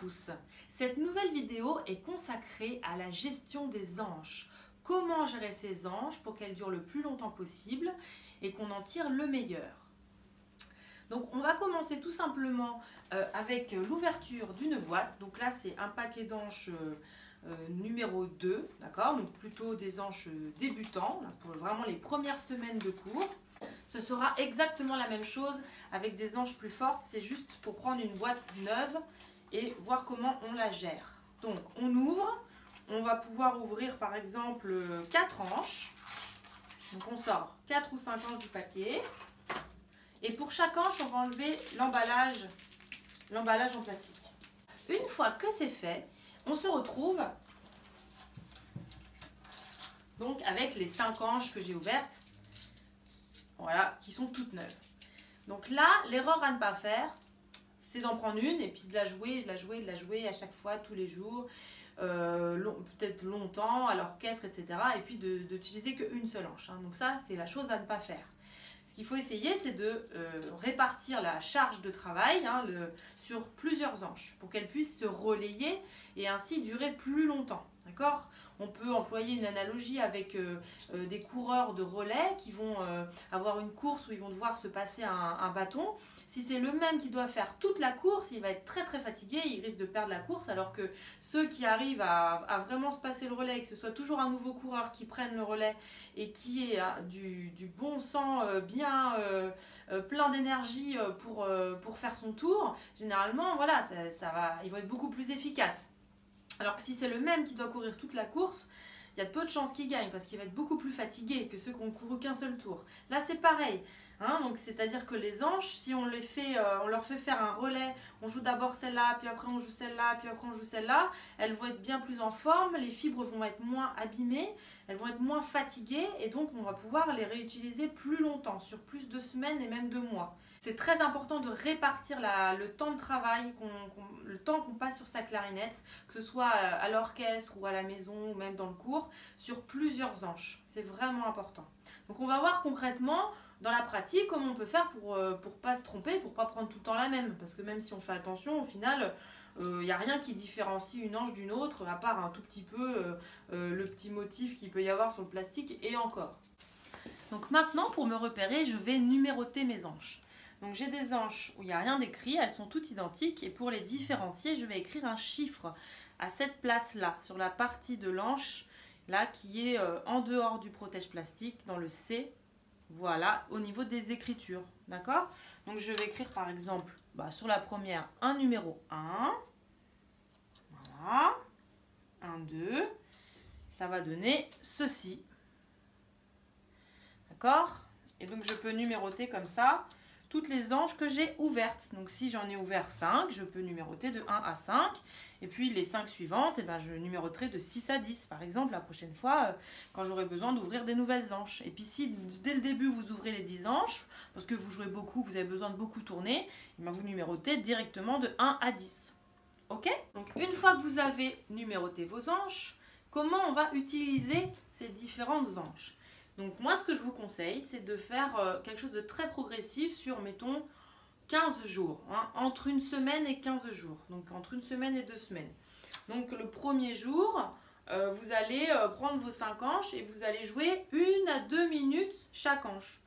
tous, cette nouvelle vidéo est consacrée à la gestion des hanches. Comment gérer ces hanches pour qu'elles durent le plus longtemps possible et qu'on en tire le meilleur. Donc on va commencer tout simplement avec l'ouverture d'une boîte. Donc là c'est un paquet d'hanches numéro 2, d'accord? Donc plutôt des hanches débutants, là, pour vraiment les premières semaines de cours. Ce sera exactement la même chose avec des hanches plus fortes, c'est juste pour prendre une boîte neuve et voir comment on la gère. Donc on ouvre, on va pouvoir ouvrir par exemple 4 hanches. Donc on sort 4 ou 5 hanches du paquet. Et pour chaque hanche, on va enlever l'emballage en plastique. Une fois que c'est fait, on se retrouve donc avec les 5 hanches que j'ai ouvertes, voilà, qui sont toutes neuves. Donc là, l'erreur à ne pas faire, c'est d'en prendre une et puis de la jouer à chaque fois, tous les jours, peut-être longtemps, à l'orchestre, etc. Et puis d'utiliser qu'une seule hanche. Donc ça, c'est la chose à ne pas faire. Ce qu'il faut essayer, c'est de répartir la charge de travail sur plusieurs hanches pour qu'elles puissent se relayer et ainsi durer plus longtemps. D'accord ? On peut employer une analogie avec des coureurs de relais qui vont avoir une course où ils vont devoir se passer un bâton. Si c'est le même qui doit faire toute la course, il va être très très fatigué, il risque de perdre la course, alors que ceux qui arrivent à vraiment se passer le relais, que ce soit toujours un nouveau coureur qui prenne le relais et qui ait du bon sang bien plein d'énergie pour faire son tour, généralement voilà, ils vont être beaucoup plus efficaces. Alors que si c'est le même qui doit courir toute la course, il y a de peu de chances qu'il gagne parce qu'il va être beaucoup plus fatigué que ceux qui n'ont couru qu'un seul tour. Là c'est pareil, donc c'est-à-dire que les hanches, si on leur fait faire un relais, on joue d'abord celle-là, puis après on joue celle-là, puis après on joue celle-là, elles vont être bien plus en forme, les fibres vont être moins abîmées, elles vont être moins fatiguées et donc on va pouvoir les réutiliser plus longtemps, sur plus de semaines et même de mois. C'est très important de répartir le temps de travail, le temps qu'on passe sur sa clarinette, que ce soit à l'orchestre ou à la maison ou même dans le cours, sur plusieurs hanches. C'est vraiment important. Donc on va voir concrètement dans la pratique comment on peut faire pour pas se tromper, pour pas prendre tout le temps la même. Parce que même si on fait attention, au final, il n'y a rien qui différencie une hanche d'une autre, à part un tout petit peu le petit motif qu'il peut y avoir sur le plastique et encore. Donc maintenant, pour me repérer, je vais numéroter mes hanches. Donc j'ai des hanches où il n'y a rien d'écrit, elles sont toutes identiques et pour les différencier, je vais écrire un chiffre à cette place-là, sur la partie de l'hanche là qui est en dehors du protège plastique, dans le C, voilà, au niveau des écritures, d'accord? Donc je vais écrire par exemple, sur la première, un numéro 1, voilà, 1, 2, ça va donner ceci, d'accord? Et donc je peux numéroter comme ça toutes les hanches que j'ai ouvertes. Donc si j'en ai ouvert 5, je peux numéroter de 1 à 5. Et puis les 5 suivantes, je numéroterai de 6 à 10. Par exemple, la prochaine fois, quand j'aurai besoin d'ouvrir des nouvelles hanches. Et puis si dès le début, vous ouvrez les 10 hanches, parce que vous jouez beaucoup, vous avez besoin de beaucoup tourner, vous numérotez directement de 1 à 10. Ok? Donc une fois que vous avez numéroté vos hanches, comment on va utiliser ces différentes hanches? Donc moi, ce que je vous conseille, c'est de faire quelque chose de très progressif sur, mettons, 15 jours. Entre une semaine et 15 jours. Donc entre une semaine et 2 semaines. Donc le premier jour, vous allez prendre vos 5 hanches et vous allez jouer 1 à 2 minutes chaque hanche.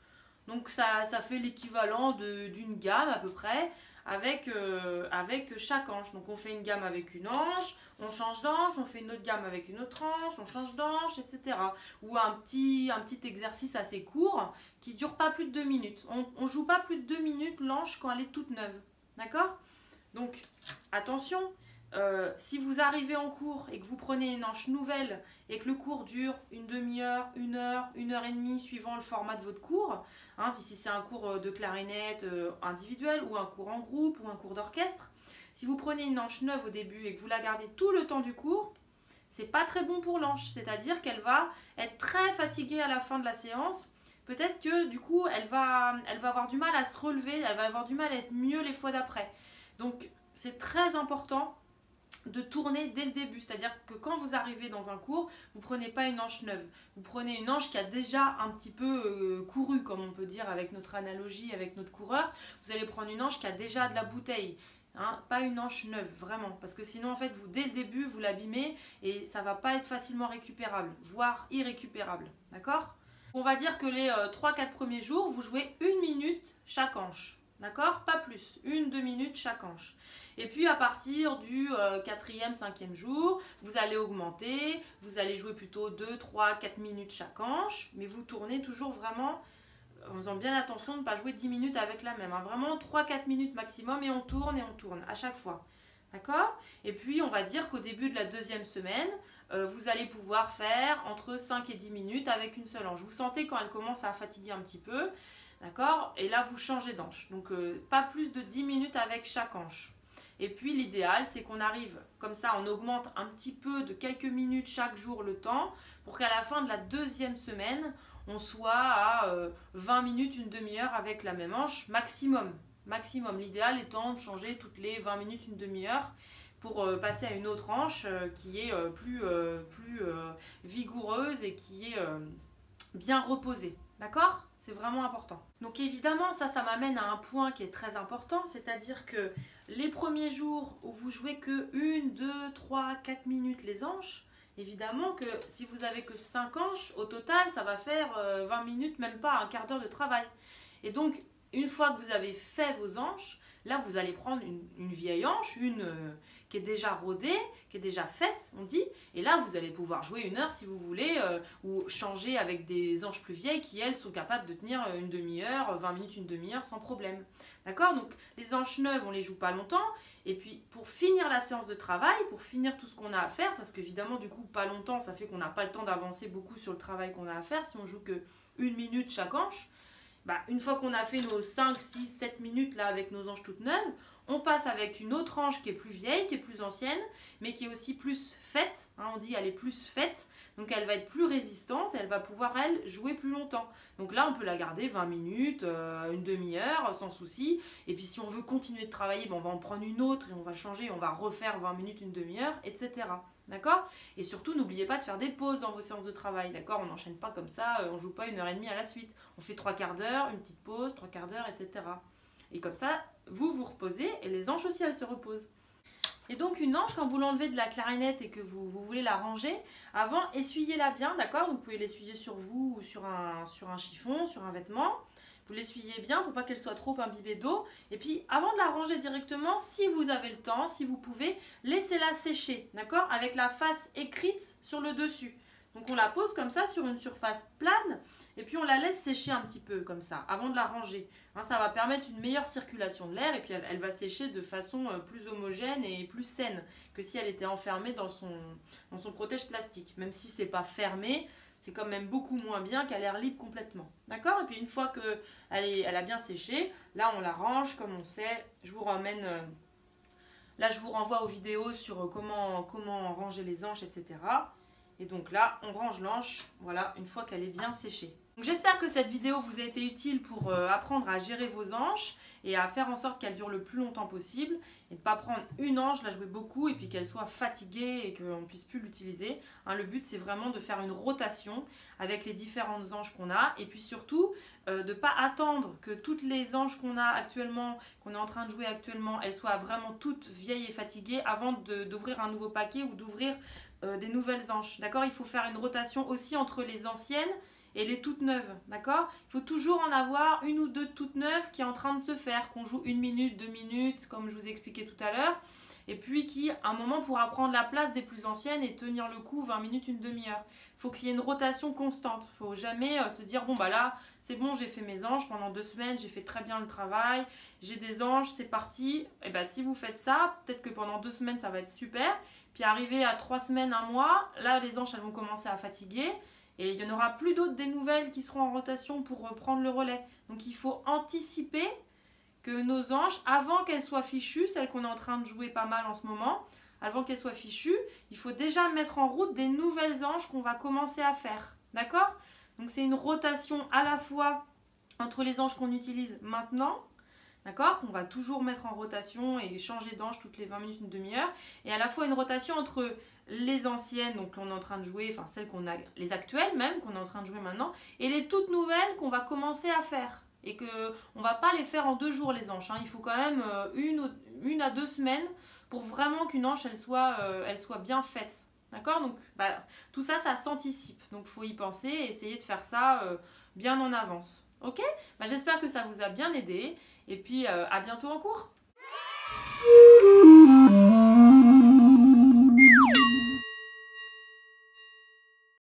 Donc ça fait l'équivalent d'une gamme à peu près avec chaque hanche. Donc on fait une gamme avec une hanche, on change d'hanche, on fait une autre gamme avec une autre hanche, on change d'hanche, etc. Ou un petit exercice assez court qui ne dure pas plus de 2 minutes. On ne joue pas plus de 2 minutes l'hanche quand elle est toute neuve. D'accord? Donc attention, si vous arrivez en cours et que vous prenez une hanche nouvelle et que le cours dure une demi-heure, 1 heure, 1 heure et demie suivant le format de votre cours, puis si c'est un cours de clarinette individuel ou un cours en groupe ou un cours d'orchestre, si vous prenez une hanche neuve au début et que vous la gardez tout le temps du cours, c'est pas très bon pour l'hanche, c'est-à-dire qu'elle va être très fatiguée à la fin de la séance. Peut-être que du coup elle va avoir du mal à se relever, elle va avoir du mal à être mieux les fois d'après. Donc c'est très important de tourner dès le début, c'est-à-dire que quand vous arrivez dans un cours, vous ne prenez pas une hanche neuve, vous prenez une hanche qui a déjà un petit peu couru, comme on peut dire avec notre analogie, avec notre coureur. Vous allez prendre une hanche qui a déjà de la bouteille, Hein, pas une hanche neuve, vraiment. Parce que sinon, en fait, vous, dès le début, vous l'abîmez et ça va pas être facilement récupérable, voire irrécupérable. D'accord? On va dire que les 3-4 premiers jours, vous jouez 1 minute chaque hanche. D'accord? Pas plus. 1-2 minutes chaque hanche. Et puis à partir du 4e, 5e jour, vous allez augmenter. Vous allez jouer plutôt 2, 3, 4 minutes chaque hanche. Mais vous tournez toujours vraiment en faisant bien attention de ne pas jouer 10 minutes avec la même. Hein. Vraiment 3-4 minutes maximum et on tourne à chaque fois. D'accord? Et puis on va dire qu'au début de la 2e semaine, vous allez pouvoir faire entre 5 et 10 minutes avec une seule hanche. Vous sentez quand elle commence à fatiguer un petit peu. D'accord? Et là vous changez d'hanche. Donc pas plus de 10 minutes avec chaque hanche. Et puis l'idéal c'est qu'on arrive comme ça, on augmente un petit peu de quelques minutes chaque jour le temps pour qu'à la fin de la 2e semaine, on soit à 20 minutes, une demi-heure avec la même hanche maximum. Maximum. L'idéal étant de changer toutes les 20 minutes, une demi-heure pour passer à une autre hanche qui est plus vigoureuse et qui est bien reposée. D'accord? C'est vraiment important. Donc évidemment, ça m'amène à un point qui est très important, c'est-à-dire que les premiers jours où vous jouez que 1, 2, 3, 4 minutes les hanches, évidemment que si vous avez que 5 hanches, au total, ça va faire 20 minutes, même pas un quart d'heure de travail. Et donc, une fois que vous avez fait vos hanches, là, vous allez prendre une vieille hanche, une qui est déjà rodée, qui est déjà faite, on dit. Et là, vous allez pouvoir jouer 1 heure si vous voulez, ou changer avec des hanches plus vieilles qui, elles, sont capables de tenir une demi-heure, 20 minutes, une demi-heure sans problème. D'accord? Donc, les hanches neuves, on les joue pas longtemps. Et puis, pour finir la séance de travail, pour finir tout ce qu'on a à faire, parce qu'évidemment, du coup, pas longtemps, ça fait qu'on n'a pas le temps d'avancer beaucoup sur le travail qu'on a à faire si on joue que 1 minute chaque hanche. Bah, une fois qu'on a fait nos 5, 6, 7 minutes là avec nos hanches toutes neuves, on passe avec une autre hanche qui est plus vieille, qui est plus ancienne, mais qui est aussi plus faite. Hein, on dit elle est plus faite, donc elle va être plus résistante, elle va pouvoir, elle, jouer plus longtemps. Donc là, on peut la garder 20 minutes, une demi-heure, sans souci. Et puis si on veut continuer de travailler, on va en prendre une autre et on va changer, on va refaire 20 minutes, une demi-heure, etc. D'accord? Et surtout, n'oubliez pas de faire des pauses dans vos séances de travail. D'accord? On n'enchaîne pas comme ça, on ne joue pas 1h30 à la suite. On fait 3/4 d'heure, une petite pause, 3/4 d'heure, etc. Et comme ça, vous vous reposez et les hanches aussi, elles se reposent. Et donc une hanche, quand vous l'enlevez de la clarinette et que vous voulez la ranger, avant, essuyez-la bien, d'accord? Vous pouvez l'essuyer sur vous ou sur un chiffon, sur un vêtement. Vous l'essuyez bien pour pas qu'elle soit trop imbibée d'eau. Et puis, avant de la ranger directement, si vous avez le temps, si vous pouvez, laissez-la sécher, d'accord? Avec la face écrite sur le dessus. Donc, on la pose comme ça sur une surface plane. Et puis, on la laisse sécher un petit peu comme ça, avant de la ranger. Hein, ça va permettre une meilleure circulation de l'air. Et puis, elle va sécher de façon plus homogène et plus saine que si elle était enfermée dans son protège plastique. Même si c'est pas fermé, c'est quand même beaucoup moins bien qu'à l'air libre complètement. D'accord? Et puis une fois qu'elle a bien séché, là on la range comme on sait. Je vous ramène, là je vous renvoie aux vidéos sur comment ranger les hanches, etc. Et donc là, on range l'hanche, voilà, une fois qu'elle est bien séchée. J'espère que cette vidéo vous a été utile pour apprendre à gérer vos hanches et à faire en sorte qu'elles durent le plus longtemps possible et de ne pas prendre une hanche, la jouer beaucoup et puis qu'elle soit fatiguée et qu'on ne puisse plus l'utiliser. Hein, le but c'est vraiment de faire une rotation avec les différentes hanches qu'on a et puis surtout de ne pas attendre que toutes les hanches qu'on a actuellement, qu'on est en train de jouer actuellement, elles soient vraiment toutes vieilles et fatiguées avant d'ouvrir un nouveau paquet ou d'ouvrir des nouvelles hanches. D'accord? Il faut faire une rotation aussi entre les anciennes et les toutes neuves, d'accord? Il faut toujours en avoir une ou deux toutes neuves qui est en train de se faire, qu'on joue 1 minute, 2 minutes, comme je vous ai expliqué tout à l'heure, et puis qui, à un moment, pourra prendre la place des plus anciennes et tenir le coup 20 minutes, une demi-heure. Il faut qu'il y ait une rotation constante. Il ne faut jamais se dire, bon, bah là, c'est bon, j'ai fait mes hanches pendant 2 semaines, j'ai fait très bien le travail, j'ai des hanches, c'est parti. Et bien, si vous faites ça, peut-être que pendant 2 semaines, ça va être super. Puis, arrivé à 3 semaines, 1 mois, là, les hanches, elles vont commencer à fatiguer. Et il n'y en aura plus d'autres des nouvelles qui seront en rotation pour prendre le relais. Donc il faut anticiper que nos hanches, avant qu'elles soient fichues, celles qu'on est en train de jouer pas mal en ce moment, avant qu'elles soient fichues, il faut déjà mettre en route des nouvelles hanches qu'on va commencer à faire. D'accord? Donc c'est une rotation à la fois entre les hanches qu'on utilise maintenant, d'accord, qu'on va toujours mettre en rotation et changer d'hanche toutes les 20 minutes, une demi-heure, et à la fois une rotation entre les anciennes, donc qu'on est en train de jouer, enfin celles qu'on a, les actuelles même, qu'on est en train de jouer maintenant, et les toutes nouvelles qu'on va commencer à faire. et que on va pas les faire en 2 jours les hanches, hein. Il faut quand même 1 à 2 semaines pour vraiment qu'une hanche elle soit bien faite. D'accord? Donc tout ça, ça s'anticipe. Donc il faut y penser et essayer de faire ça bien en avance. Ok? J'espère que ça vous a bien aidé. Et puis à bientôt en cours.